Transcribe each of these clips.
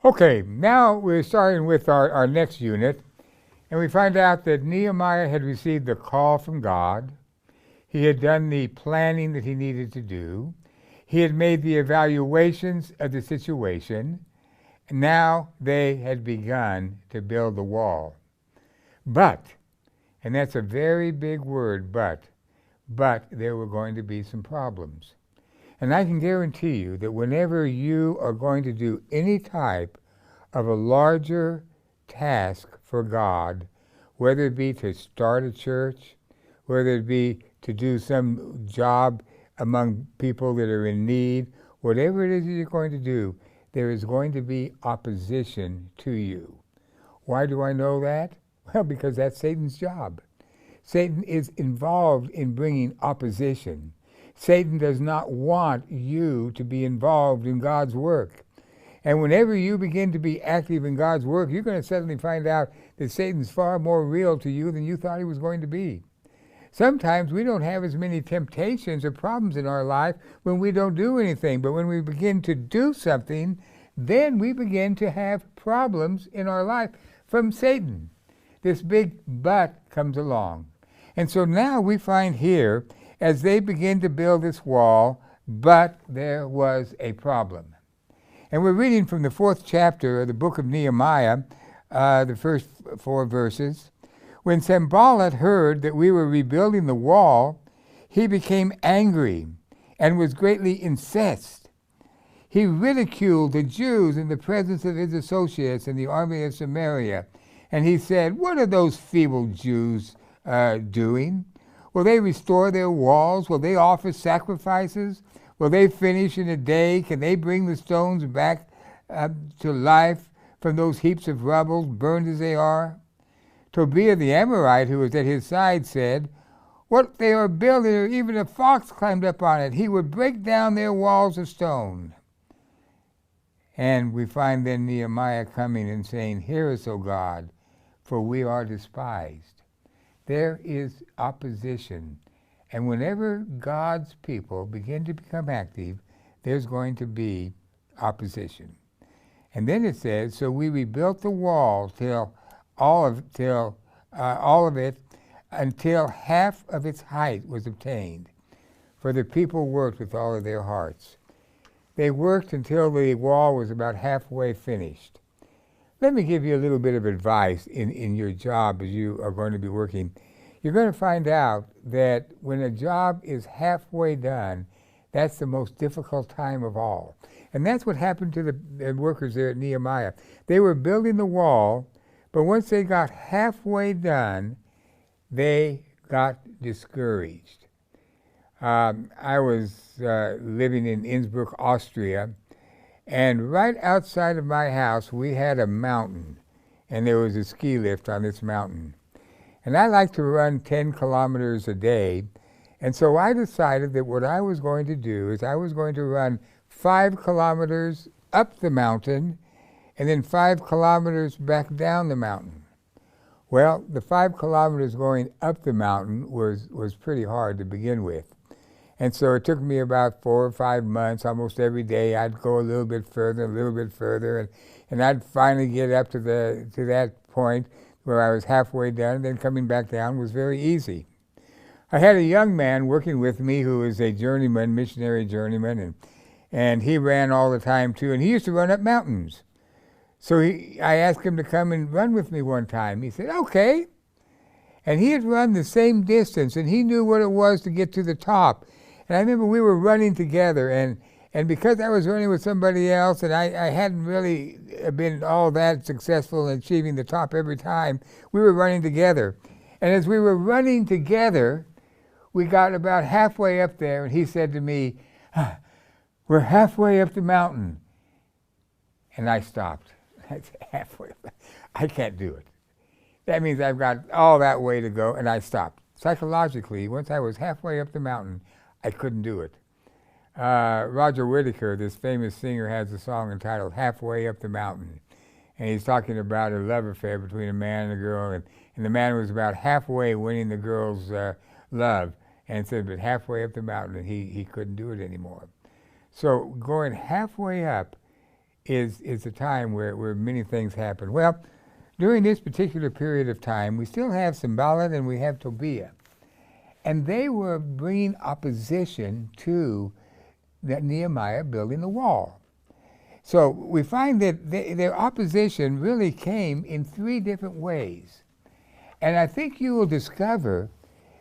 Okay, now we're starting with our next unit, and we find out that Nehemiah had received the call from God. He had done the planning that he needed to do. He had made the evaluations of the situation. And now they had begun to build the wall. But, and that's a very big word, but there were going to be some problems. And I can guarantee you that whenever you are going to do any type of a larger task for God, whether it be to start a church, whether it be to do some job among people that are in need, whatever it is that you're going to do, there is going to be opposition to you. Why do I know that? Well, because that's Satan's job. Satan is involved in bringing opposition. Satan does not want you to be involved in God's work. And whenever you begin to be active in God's work, you're going to suddenly find out that Satan's far more real to you than you thought he was going to be. Sometimes we don't have as many temptations or problems in our life when we don't do anything. But when we begin to do something, then we begin to have problems in our life from Satan. This big but comes along. And so now we find here, as they begin to build this wall, but there was a problem. And we're reading from the 4th chapter of the book of Nehemiah, the first 4 verses. When Sanballat heard that we were rebuilding the wall, he became angry and was greatly incensed. He ridiculed the Jews in the presence of his associates in the army of Samaria. And he said, "What are those feeble Jews doing? Will they restore their walls? Will they offer sacrifices? Will they finish in a day? Can they bring the stones back to life from those heaps of rubble, burned as they are?" Tobiah the Amorite, who was at his side, said, "What they are building, even a fox climbed up on it. He would break down their walls of stone." And we find then Nehemiah coming and saying, "Hear us, O God, for we are despised." There is opposition. And whenever God's people begin to become active, there's going to be opposition. And then it says, "So we rebuilt the wall all of it until half of its height was obtained. For the people worked with all of their hearts." They worked until the wall was about halfway finished. Let me give you a little bit of advice in your job as you are going to be working. You're going to find out that when a job is halfway done, that's the most difficult time of all. And that's what happened to the workers there at Nehemiah. They were building the wall, but once they got halfway done, they got discouraged. I was living in Innsbruck, Austria, and right outside of my house we had a mountain, and there was a ski lift on this mountain. And I like to run 10 kilometers a day, and so I decided that what I was going to do is I was going to run 5 kilometers up the mountain and then 5 kilometers back down the mountain. Well, the 5 kilometers going up the mountain was pretty hard to begin with. And so it took me about 4 or 5 months. Almost every day I'd go a little bit further, and I'd finally get up to that point where I was halfway done, and then coming back down was very easy. I had a young man working with me who was a journeyman, missionary journeyman, and he ran all the time too, and he used to run up mountains. So I asked him to come and run with me one time. He said, "Okay." And he had run the same distance, and he knew what it was to get to the top. And I remember we were running together, and because I was running with somebody else, and I hadn't really been all that successful in achieving the top every time, we were running together. And as we were running together, we got about halfway up there, and he said to me, "We're halfway up the mountain." And I stopped. I said, "Halfway? I can't do it. That means I've got all that way to go," and I stopped. Psychologically, once I was halfway up the mountain, I couldn't do it. Roger Whittaker, this famous singer, has a song entitled "Halfway Up the Mountain." And he's talking about a love affair between a man and a girl, and the man was about halfway winning the girl's love, and said, but halfway up the mountain, he couldn't do it anymore. So going halfway up is a time where many things happen. Well, during this particular period of time, we still have Sanballat and we have Tobiah. And they were bringing opposition to Nehemiah building the wall. So we find that their opposition really came in three different ways. And I think you will discover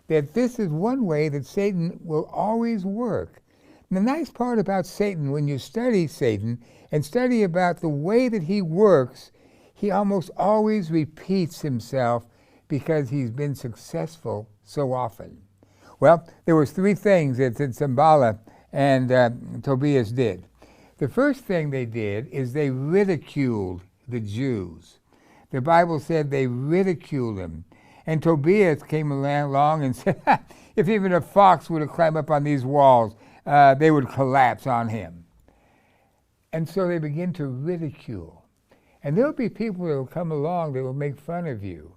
that this is one way that Satan will always work. And the nice part about Satan, when you study Satan and study about the way that he works, he almost always repeats himself because he's been successful so often. Well, there was three things that Sanballat and Tobias did. The first thing they did is they ridiculed the Jews. The Bible said they ridiculed them. And Tobias came along and said, if even a fox would have climbed up on these walls, they would collapse on him. And so they begin to ridicule. And there'll be people that will come along that will make fun of you.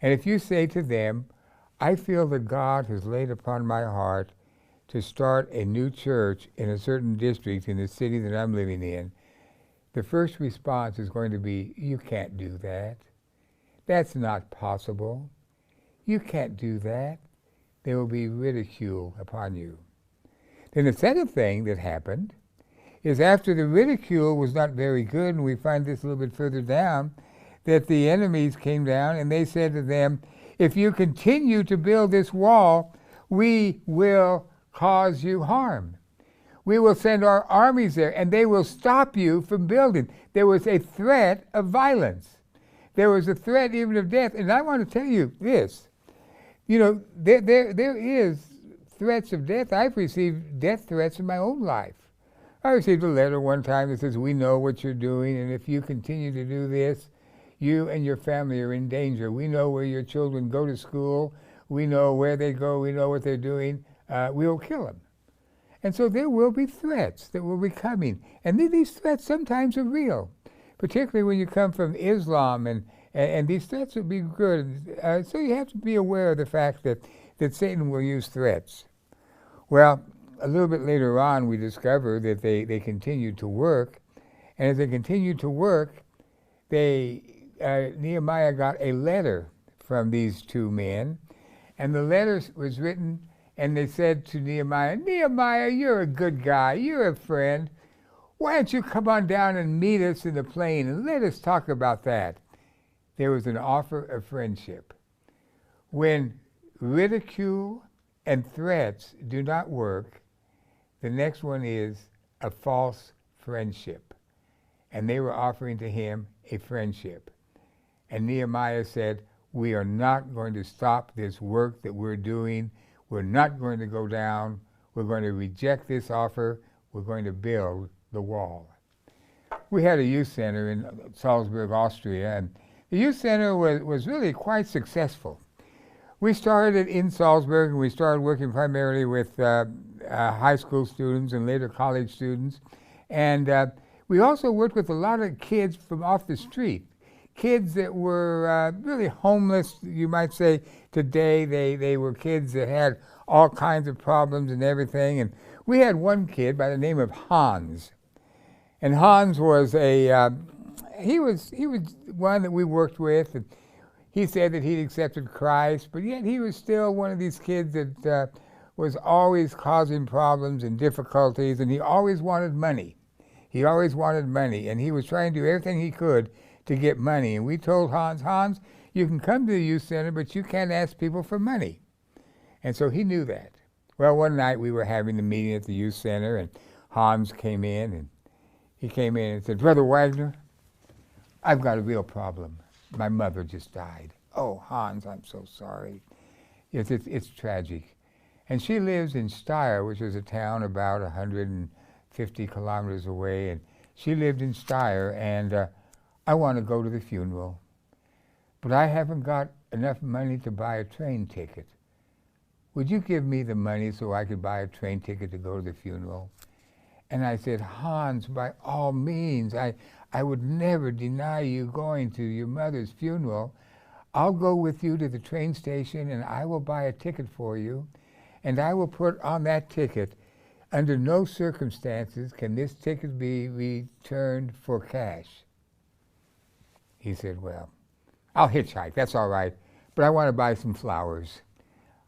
And if you say to them, I feel that God has laid upon my heart to start a new church in a certain district in the city that I'm living in, the first response is going to be, you can't do that. That's not possible. You can't do that. There will be ridicule upon you. Then the second thing that happened is after the ridicule was not very good, and we find this a little bit further down, that the enemies came down and they said to them, if you continue to build this wall, we will cause you harm. We will send our armies there and they will stop you from building. There was a threat of violence. There was a threat even of death. And I want to tell you this, you know, there is threats of death. I've received death threats in my own life. I received a letter one time that says, we know what you're doing, and if you continue to do this, you and your family are in danger. We know where your children go to school. We know where they go. We know what they're doing. We will kill them. And so there will be threats that will be coming. And these threats sometimes are real, particularly when you come from Islam, and these threats will be good. So you have to be aware of the fact that Satan will use threats. Well, a little bit later on, we discover that they continued to work. And as they continued to work, Nehemiah got a letter from these two men. And the letter was written, and they said to Nehemiah, Nehemiah, you're a good guy. You're a friend. Why don't you come on down and meet us in the plain and let us talk about that? There was an offer of friendship. When ridicule and threats do not work, the next one is a false friendship. And they were offering to him a friendship. And Nehemiah said, we are not going to stop this work that we're doing. We're not going to go down. We're going to reject this offer. We're going to build the wall. We had a youth center in Salzburg, Austria, and the youth center was really quite successful. We started in Salzburg, and we started working primarily with high school students and later college students. And we also worked with a lot of kids from off the street, kids that were really homeless, you might say. Today, they were kids that had all kinds of problems and everything. And we had one kid by the name of Hans. And Hans was he was one that we worked with. And he said that he'd accepted Christ, but yet he was still one of these kids that was always causing problems and difficulties, and he always wanted money. He always wanted money, and he was trying to do everything he could to get money. And we told Hans, you can come to the youth center, but you can't ask people for money. And so he knew that. Well, one night we were having a meeting at the youth center, and Hans came in, and he came in and said, Brother Wagner, I've got a real problem. My mother just died. Oh, Hans, I'm so sorry. It's tragic. And she lives in Steyr, which is a town about 150 kilometers away, and she lived in Steyr, and I want to go to the funeral, but I haven't got enough money to buy a train ticket. Would you give me the money so I could buy a train ticket to go to the funeral? And I said, Hans, by all means, I would never deny you going to your mother's funeral. I'll go with you to the train station and I will buy a ticket for you, and I will put on that ticket, under no circumstances can this ticket be returned for cash. He said, well, I'll hitchhike, that's all right, but I want to buy some flowers.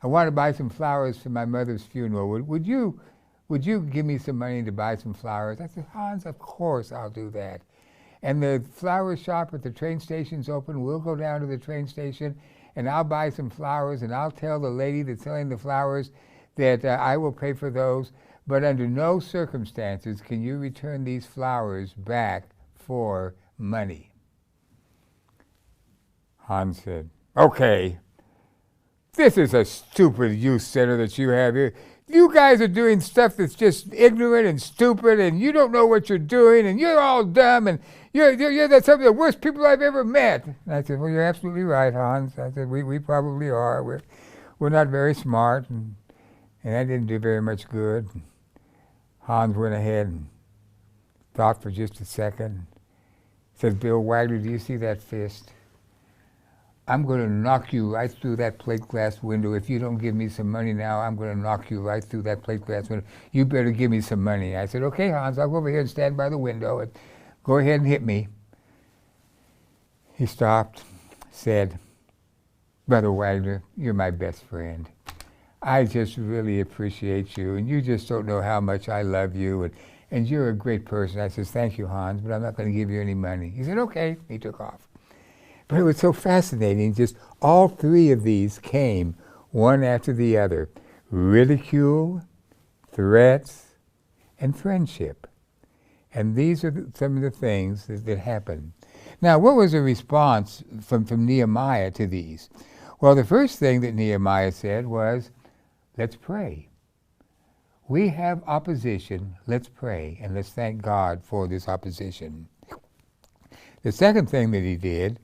I want to buy some flowers for my mother's funeral. Would you give me some money to buy some flowers? I said, Hans, of course I'll do that. And the flower shop at the train station's open. We'll go down to the train station and I'll buy some flowers and I'll tell the lady that's selling the flowers that I will pay for those, but under no circumstances can you return these flowers back for money. Hans said, okay, this is a stupid youth center that you have here. You guys are doing stuff that's just ignorant and stupid, and you don't know what you're doing, and you're all dumb, and you're some of the worst people I've ever met. And I said, well, you're absolutely right, Hans. I said, we probably are. We're not very smart, and that didn't do very much good. Hans went ahead and thought for just a second. Said, Bill Wagner, do you see that fist? I'm going to knock you right through that plate glass window. If you don't give me some money now, I'm going to knock you right through that plate glass window. You better give me some money. I said, okay, Hans, I'll go over here and stand by the window and go ahead and hit me. He stopped, said, Brother Wagner, you're my best friend. I just really appreciate you, and you just don't know how much I love you, and you're a great person. I said, thank you, Hans, but I'm not going to give you any money. He said, okay. He took off. But it was so fascinating, just all three of these came one after the other. Ridicule, threats, and friendship. And these are some of the things that happened. Now, what was the response from Nehemiah to these? Well, the first thing that Nehemiah said was, let's pray. We have opposition, let's pray, and let's thank God for this opposition. The second thing that he did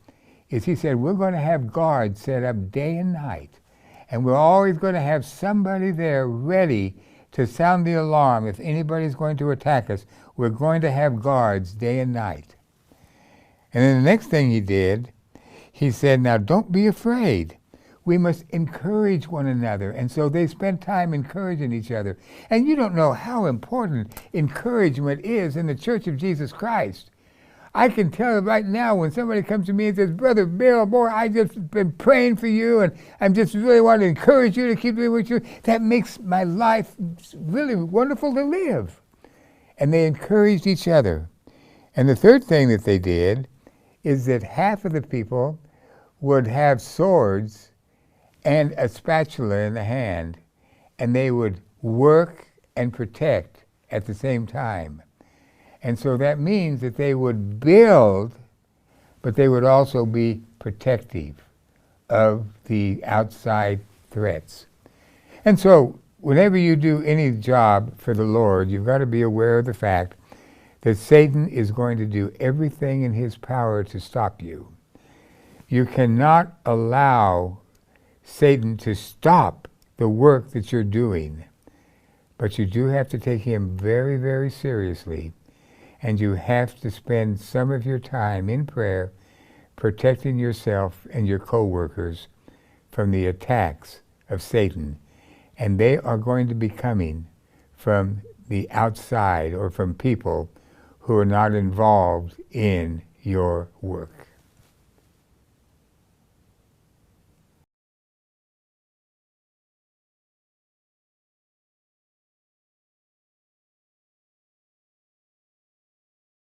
is he said, we're going to have guards set up day and night, and we're always going to have somebody there ready to sound the alarm. If anybody's going to attack us, we're going to have guards day and night. And then the next thing he did, he said, now don't be afraid. We must encourage one another. And so they spent time encouraging each other. And you don't know how important encouragement is in the Church of Jesus Christ. I can tell right now when somebody comes to me and says, Brother Bill, boy, I just been praying for you, and I'm just really want to encourage you to keep doing what you do. That makes my life really wonderful to live. And they encouraged each other. And the third thing that they did is that half of the people would have swords and a spatula in the hand, and they would work and protect at the same time. And so that means that they would build, but they would also be protective of the outside threats. And so whenever you do any job for the Lord, you've got to be aware of the fact that Satan is going to do everything in his power to stop you. You cannot allow Satan to stop the work that you're doing, but you do have to take him very, very seriously. And you have to spend some of your time in prayer protecting yourself and your co-workers from the attacks of Satan. And they are going to be coming from the outside or from people who are not involved in your work.